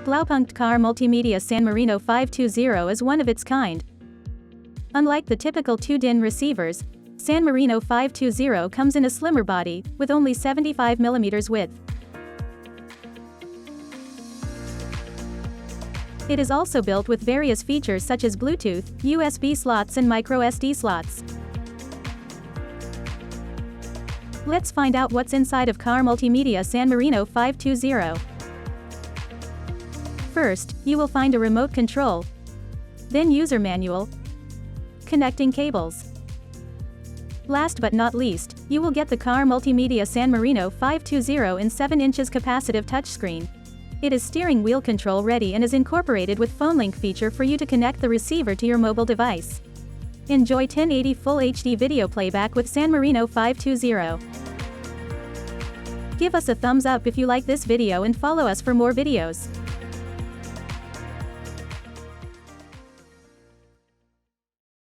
Blaupunkt 𝐻𝐟R Multimedia San Marino 520 is one of its kind. Unlike the typical 2-DIN receivers, San Marino 520 comes in a slimmer body, with only 75mm width. It is also built with various features such as Bluetooth, USB slots and microSD slots. Let's find out what's inside of 𝐻𝐟R Multimedia San Marino 520. First, you will find a remote control, then user manual, connecting cables. Last but not least, you will get the 𝐻𝐟R Multimedia San Marino 520 in 7 inches capacitive touchscreen. It is steering wheel control ready and is incorporated with phone link feature for you to connect the receiver to your mobile device. Enjoy 1080 Full HD video playback with San Marino 520. Give us a thumbs up if you like this video and follow us for more videos.